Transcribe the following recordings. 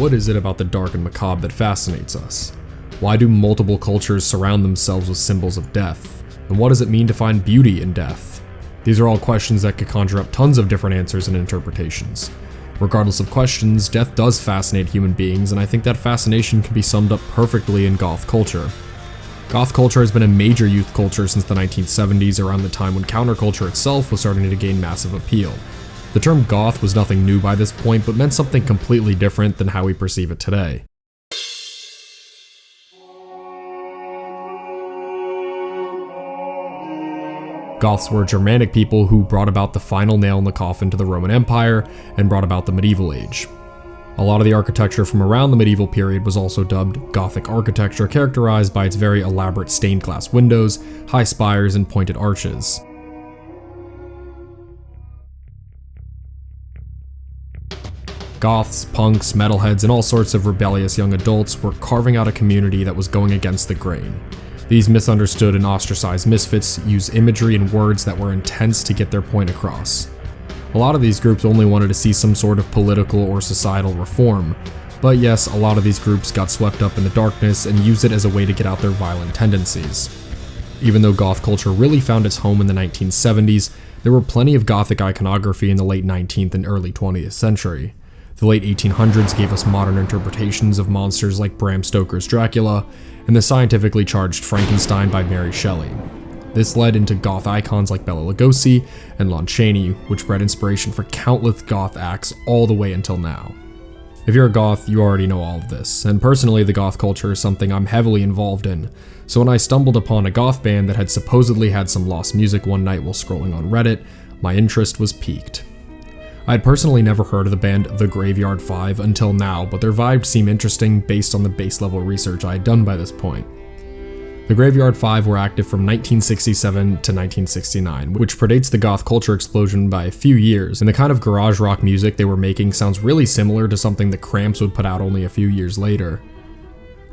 what is it about the dark and macabre that fascinates us? Why do multiple cultures surround themselves with symbols of death? And what does it mean to find beauty in death? These are all questions that could conjure up tons of different answers and interpretations. Regardless of questions, death does fascinate human beings, and I think that fascination can be summed up perfectly in goth culture. Goth culture has been a major youth culture since the 1970s, around the time when counterculture itself was starting to gain massive appeal. The term goth was nothing new by this point, but meant something completely different than how we perceive it today. Goths were Germanic people who brought about the final nail in the coffin to the Roman Empire and brought about the medieval age. A lot of the architecture from around the medieval period was also dubbed Gothic architecture, characterized by its very elaborate stained glass windows, high spires, and pointed arches. Goths, punks, metalheads, and all sorts of rebellious young adults were carving out a community that was going against the grain. These misunderstood and ostracized misfits use imagery and words that were intense to get their point across. A lot of these groups only wanted to see some sort of political or societal reform, but yes, a lot of these groups got swept up in the darkness and used it as a way to get out their violent tendencies. Even though goth culture really found its home in the 1970s, there were plenty of gothic iconography in the late 19th and early 20th century. The late 1800s gave us modern interpretations of monsters like Bram Stoker's Dracula, and the scientifically charged Frankenstein by Mary Shelley. This led into goth icons like Bela Lugosi and Lon Chaney, which bred inspiration for countless goth acts all the way until now. If you're a goth, you already know all of this, and personally the goth culture is something I'm heavily involved in, so when I stumbled upon a goth band that had supposedly had some lost music one night while scrolling on Reddit, my interest was piqued. I had personally never heard of the band The Graveyard 5 until now, but their vibes seem interesting based on the base level research I had done by this point. The Graveyard 5 were active from 1967 to 1969, which predates the goth culture explosion by a few years, and the kind of garage rock music they were making sounds really similar to something the Cramps would put out only a few years later.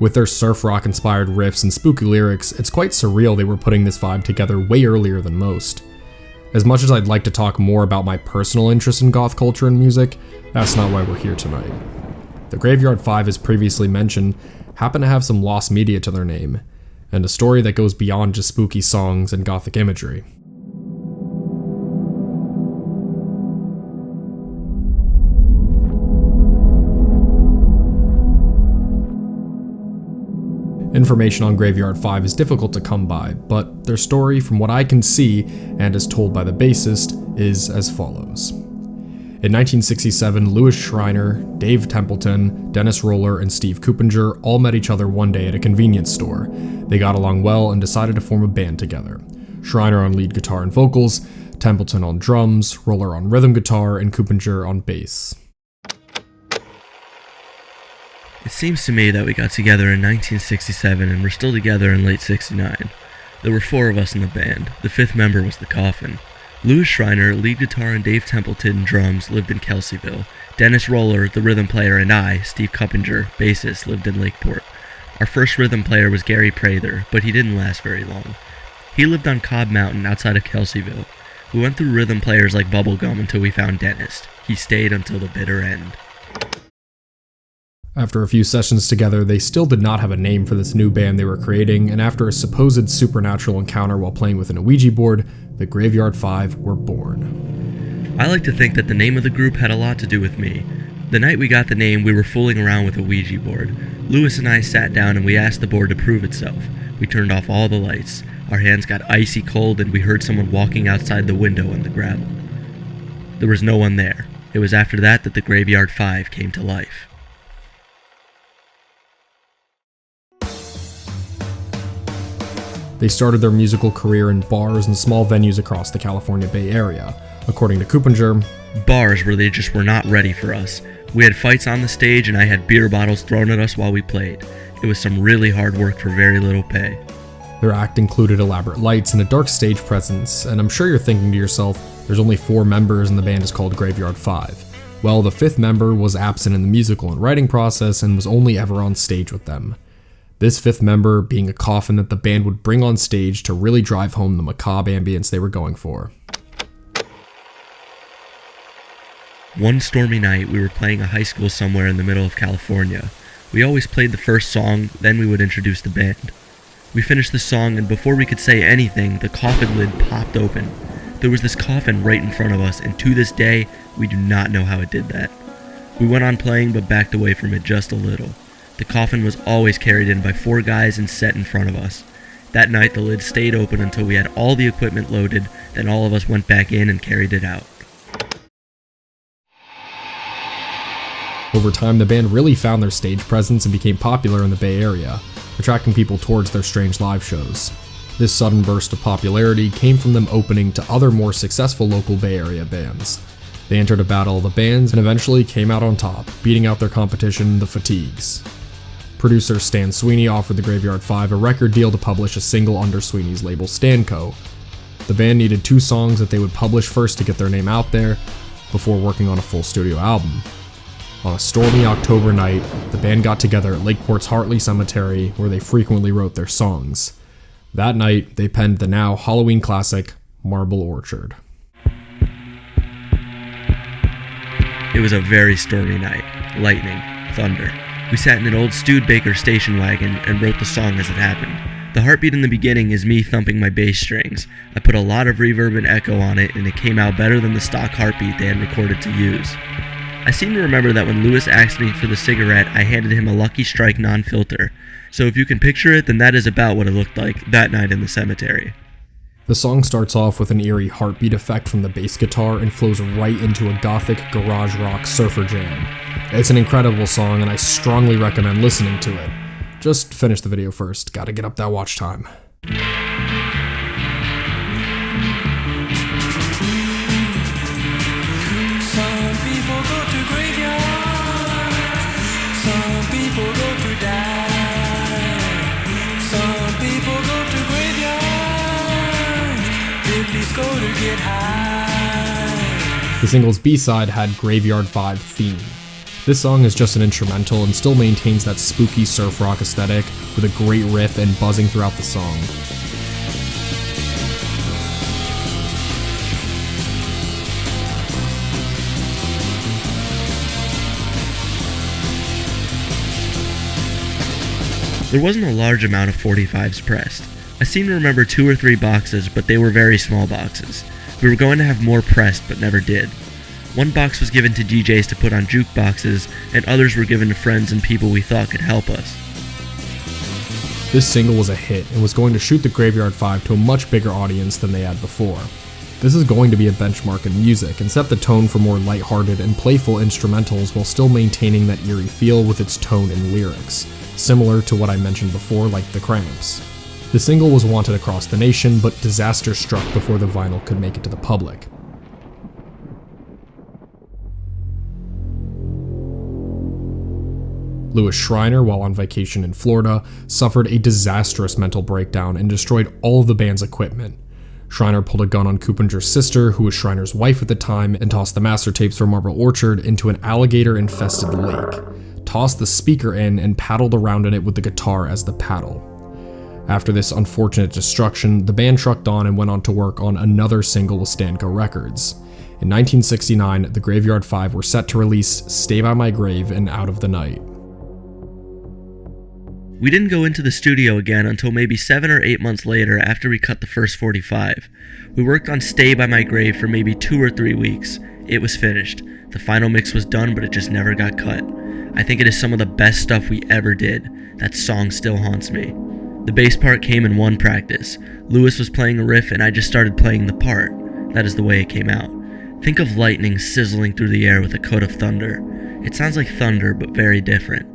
With their surf rock inspired riffs and spooky lyrics, it's quite surreal they were putting this vibe together way earlier than most. As much as I'd like to talk more about my personal interest in goth culture and music, that's not why we're here tonight. The Graveyard 5, as previously mentioned, happen to have some lost media to their name, and a story that goes beyond just spooky songs and gothic imagery. Information on Graveyard 5 is difficult to come by, but their story, from what I can see, and as told by the bassist, is as follows. In 1967, Louis Schreiner, Dave Templeton, Dennis Roller, and Steve Kuppinger all met each other one day at a convenience store. They got along well and decided to form a band together. Schreiner on lead guitar and vocals, Templeton on drums, Roller on rhythm guitar, and Kuppinger on bass. It seems to me that we got together in 1967 and we're still together in late 69. There were 4 of us in the band. The 5th member was the Coffin. Louis Schreiner, lead guitar, and Dave Templeton, drums, lived in Kelseyville. Dennis Roller, the rhythm player, and I, Steve Kuppinger, bassist, lived in Lakeport. Our first rhythm player was Gary Prather, but he didn't last very long. He lived on Cobb Mountain outside of Kelseyville. We went through rhythm players like Bubblegum until we found Dennis. He stayed until the bitter end. After a few sessions together, they still did not have a name for this new band they were creating, and after a supposed supernatural encounter while playing with an Ouija board, the Graveyard 5 were born. I like to think that the name of the group had a lot to do with me. The night we got the name, we were fooling around with a Ouija board. Lewis and I sat down and we asked the board to prove itself. We turned off all the lights. Our hands got icy cold and we heard someone walking outside the window on the gravel. There was no one there. It was after that that the Graveyard 5 came to life. They started their musical career in bars and small venues across the California Bay Area. According to Kuppinger, bars where they just were not ready for us. We had fights on the stage and I had beer bottles thrown at us while we played. It was some really hard work for very little pay. Their act included elaborate lights and a dark stage presence, and I'm sure you're thinking to yourself, there's only 4 members and the band is called Graveyard 5. Well, the 5th member was absent in the musical and writing process and was only ever on stage with them. This 5th member being a coffin that the band would bring on stage to really drive home the macabre ambience they were going for. One stormy night, we were playing a high school somewhere in the middle of California. We always played the first song, then we would introduce the band. We finished the song, and before we could say anything, the coffin lid popped open. There was this coffin right in front of us, and to this day, we do not know how it did that. We went on playing, but backed away from it just a little. The coffin was always carried in by 4 guys and set in front of us. That night, the lid stayed open until we had all the equipment loaded, then all of us went back in and carried it out. Over time, the band really found their stage presence and became popular in the Bay Area, attracting people towards their strange live shows. This sudden burst of popularity came from them opening to other more successful local Bay Area bands. They entered a battle of the bands and eventually came out on top, beating out their competition, the Fatigues. Producer Stan Sweeney offered the Graveyard Five a record deal to publish a single under Sweeney's label Stanco. The band needed 2 songs that they would publish first to get their name out there, before working on a full studio album. On a stormy October night, the band got together at Lakeport's Hartley Cemetery, where they frequently wrote their songs. That night, they penned the now Halloween classic, Marble Orchard. It was a very stormy night. Lightning, thunder. We sat in an old Studebaker station wagon and wrote the song as it happened. The heartbeat in the beginning is me thumping my bass strings. I put a lot of reverb and echo on it, and it came out better than the stock heartbeat they had recorded to use. I seem to remember that when Lewis asked me for the cigarette, I handed him a Lucky Strike non-filter. So if you can picture it, then that is about what it looked like that night in the cemetery. The song starts off with an eerie heartbeat effect from the bass guitar and flows right into a gothic garage rock surfer jam. It's an incredible song and I strongly recommend listening to it. Just finish the video first, gotta get up that watch time. Some people go to graveyards, some people go to die, some people go to graveyards, hippies go to get high. The single's B-side had Graveyard 5 Theme. This song is just an instrumental and still maintains that spooky surf rock aesthetic with a great riff and buzzing throughout the song. There wasn't a large amount of 45s pressed. I seem to remember 2 or 3 boxes, but they were very small boxes. We were going to have more pressed, but never did. One box was given to DJs to put on jukeboxes, and others were given to friends and people we thought could help us. This single was a hit and was going to shoot the Graveyard 5 to a much bigger audience than they had before. This is going to be a benchmark in music and set the tone for more lighthearted and playful instrumentals while still maintaining that eerie feel with its tone and lyrics, similar to what I mentioned before, like The Cramps. The single was wanted across the nation, but disaster struck before the vinyl could make it to the public. Louis Schreiner, while on vacation in Florida, suffered a disastrous mental breakdown and destroyed all of the band's equipment. Schreiner pulled a gun on Kupinger's sister, who was Schreiner's wife at the time, and tossed the master tapes from Marble Orchard into an alligator-infested lake, tossed the speaker in, and paddled around in it with the guitar as the paddle. After this unfortunate destruction, the band trucked on and went on to work on another single with Stanco Records. In 1969, the Graveyard Five were set to release Stay By My Grave and Out of the Night. We didn't go into the studio again until maybe 7 or 8 months later after we cut the first 45. We worked on Stay By My Grave for maybe 2 or 3 weeks. It was finished. The final mix was done, but it just never got cut. I think it is some of the best stuff we ever did. That song still haunts me. The bass part came in one practice. Lewis was playing a riff and I just started playing the part. That is the way it came out. Think of lightning sizzling through the air with a coat of thunder. It sounds like thunder, but very different.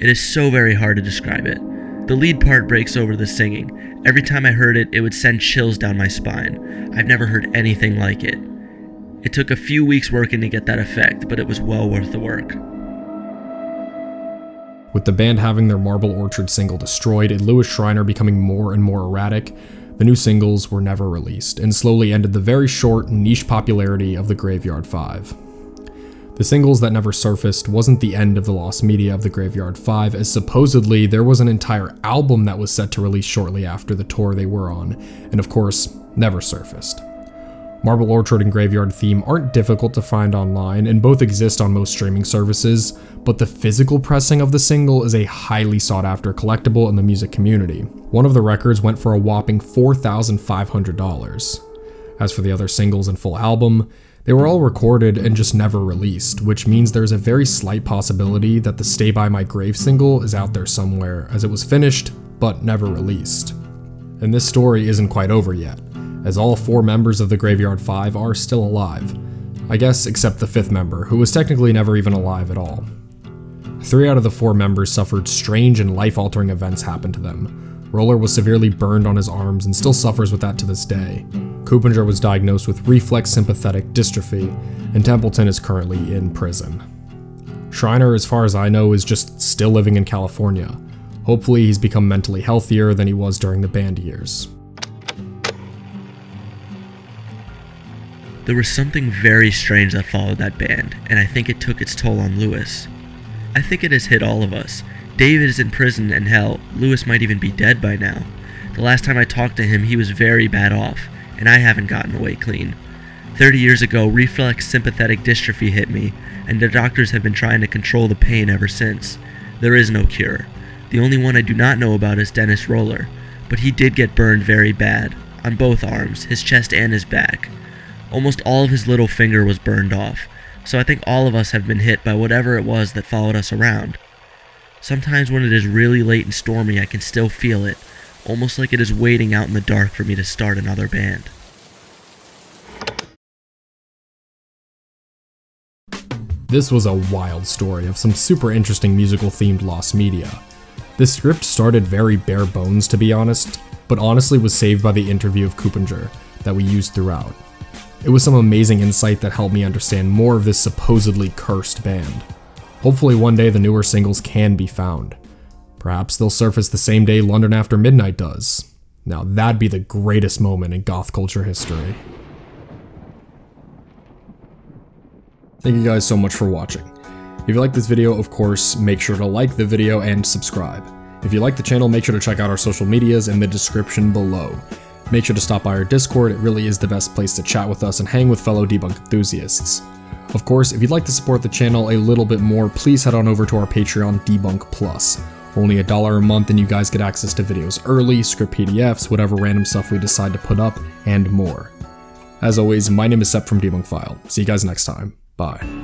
It is so very hard to describe it. The lead part breaks over the singing. Every time I heard it, it would send chills down my spine. I've never heard anything like it. It took a few weeks working to get that effect, but it was well worth the work. With the band having their Marble Orchard single destroyed and Louis Schreiner becoming more and more erratic, the new singles were never released and slowly ended the very short, niche popularity of the Graveyard Five. The singles that never surfaced wasn't the end of the lost media of the Graveyard Five, as supposedly there was an entire album that was set to release shortly after the tour they were on, and of course, never surfaced. Marble Orchard and Graveyard Theme aren't difficult to find online, and both exist on most streaming services, but the physical pressing of the single is a highly sought after collectible in the music community. One of the records went for a whopping $4,500. As for the other singles and full album, they were all recorded and just never released, which means there's a very slight possibility that the Stay By My Grave single is out there somewhere, as it was finished, but never released. And this story isn't quite over yet, as all 4 members of the Graveyard 5 are still alive. I guess except the 5th member, who was technically never even alive at all. 3 out of the 4 members suffered strange and life-altering events happen to them. Roller was severely burned on his arms and still suffers with that to this day. Coopinger was diagnosed with reflex sympathetic dystrophy, and Templeton is currently in prison. Shriner, as far as I know, is just still living in California. Hopefully he's become mentally healthier than he was during the band years. There was something very strange that followed that band, and I think it took its toll on Lewis. I think it has hit all of us. David is in prison, and hell, Lewis might even be dead by now. The last time I talked to him, he was very bad off, and I haven't gotten away clean. 30 years ago, reflex sympathetic dystrophy hit me, and the doctors have been trying to control the pain ever since. There is no cure. The only one I do not know about is Dennis Roller, but he did get burned very bad, on both arms, his chest and his back. Almost all of his little finger was burned off, so I think all of us have been hit by whatever it was that followed us around. Sometimes when it is really late and stormy, I can still feel it, almost like it is waiting out in the dark for me to start another band. This was a wild story of some super interesting musical-themed lost media. This script started very bare bones, to be honest, but honestly was saved by the interview of Coopinger that we used throughout. It was some amazing insight that helped me understand more of this supposedly cursed band. Hopefully one day the newer singles can be found. Perhaps they'll surface the same day London After Midnight does. Now that'd be the greatest moment in goth culture history. Thank you guys so much for watching. If you like this video, of course, make sure to like the video and subscribe. If you like the channel, make sure to check out our social medias in the description below. Make sure to stop by our Discord, it really is the best place to chat with us and hang with fellow Debunk enthusiasts. Of course, if you'd like to support the channel a little bit more, please head on over to our Patreon, Debunk Plus. For only $1 a month, and you guys get access to videos early, script PDFs, whatever random stuff we decide to put up, and more. As always, my name is Sep from Debunk File. See you guys next time. Bye.